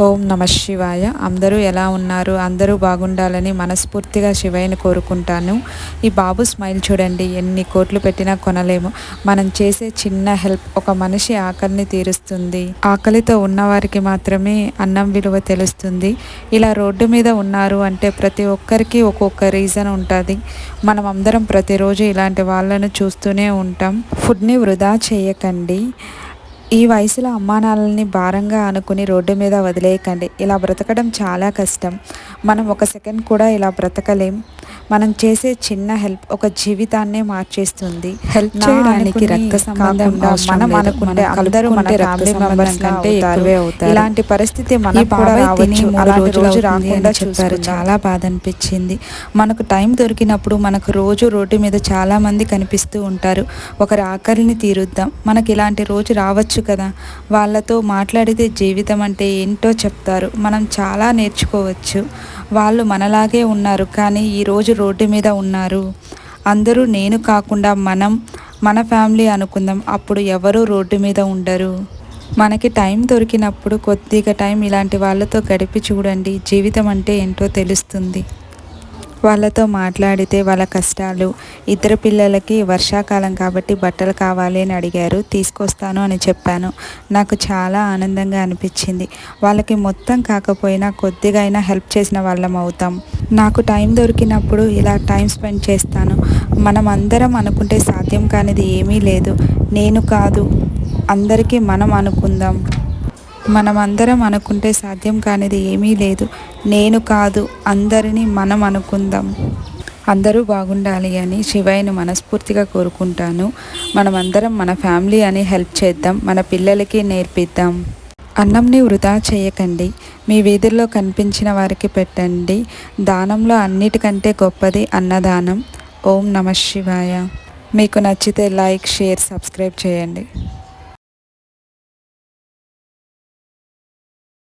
ఓం నమ శివాయ. అందరూ ఎలా ఉన్నారు? అందరూ బాగుండాలని మనస్ఫూర్తిగా శివయ్యని కోరుకుంటాను. ఈ బాబు స్మైల్ చూడండి, ఎన్ని కోట్లు పెట్టినా కొనలేము. మనం చేసే చిన్న హెల్ప్ ఒక మనిషి ఆకలిని తీరుస్తుంది. ఆకలితో ఉన్నవారికి మాత్రమే అన్నం విలువ తెలుస్తుంది. ఇలా రోడ్డు మీద ఉన్నారు అంటే ప్రతి ఒక్కరికి ఒక్కొక్క రీజన్ ఉంటుంది. మనం అందరం ప్రతిరోజు ఇలాంటి వాళ్ళను చూస్తూనే ఉంటాం. ఫుడ్ని వృధా చేయకండి. ఈ వయసులో అమ్మానాన్నల్ని భారంగా అనుకుని రోడ్డు మీద వదిలేయకండి. ఇలా బ్రతకడం చాలా కష్టం. మనం ఒక సెకండ్ కూడా ఇలా బ్రతకలేం. మనం చేసే చిన్న హెల్ప్ ఒక జీవితాన్నే మార్చేస్తుంది. హెల్ప్ చేయడానికి రక్త సంబంధం మనం అనుకుంటే అందరూ మన ఫ్యామిలీ మెంబర్స్ కంటే ఎక్కువే అవుతారు. ఇలాంటి పరిస్థితి మనకు కూడా రావచ్చు. అలాంటి రోజు రాకుండా చూస్తారు. చాలా బాధ అనిపించింది. మనకు టైం దొరికినప్పుడు మనకు రోజు రోడ్డు మీద చాలా మంది కనిపిస్తూ ఉంటారు. ఒకరి ఆకలిని తీరుద్దాం. మనకి ఇలాంటి రోజు రావచ్చు కదా. వాళ్ళతో మాట్లాడితే జీవితం అంటే ఏంటో చెప్తారు. మనం చాలా నేర్చుకోవచ్చు. వాళ్ళు మనలాగే ఉన్నారు, కానీ ఈరోజు రోడ్డు మీద ఉన్నారు. అందరూ నేను కాకుండా మన ఫ్యామిలీ అనుకుందాం. అప్పుడు ఎవరూ రోడ్డు మీద ఉండరు. మనకి టైం దొరికినప్పుడు కొద్దిగా టైం ఇలాంటి వాళ్ళతో గడిపి చూడండి. జీవితం అంటే ఏంటో తెలుస్తుంది. వాళ్ళతో మాట్లాడితే వాళ్ళ కష్టాలు. ఇద్దరు పిల్లలకి వర్షాకాలం కాబట్టి బట్టలు కావాలి అని అడిగారు. తీసుకొస్తాను అని చెప్పాను. నాకు చాలా ఆనందంగా అనిపించింది. వాళ్ళకి మొత్తం కాకపోయినా కొద్దిగా అయినా హెల్ప్ చేసిన వాళ్ళం అవుతాం. నాకు టైం దొరికినప్పుడు ఇలా టైం స్పెండ్ చేస్తాను. మనం అందరం అనుకుంటే సాధ్యం కానిది ఏమీ లేదు. నేను కాదు, అందరికీ మనం అనుకుందాం. మనమందరం అనుకుంటే సాధ్యం కానిది ఏమీ లేదు. నేను కాదు, అందరినీ మనం అనుకుందాం. అందరూ బాగుండాలి అని శివయ్యను మనస్ఫూర్తిగా కోరుకుంటాను. మనమందరం మన ఫ్యామిలీ అని హెల్ప్ చేద్దాం. మన పిల్లలకి నేర్పిద్దాం. అన్నంని వృధా చేయకండి. మీ వీధుల్లో కనిపించిన వారికి పెట్టండి. దానంలో అన్నిటికంటే గొప్పది అన్నదానం. ఓం నమ శివాయ. మీకు నచ్చితే లైక్, షేర్, సబ్స్క్రైబ్ చేయండి.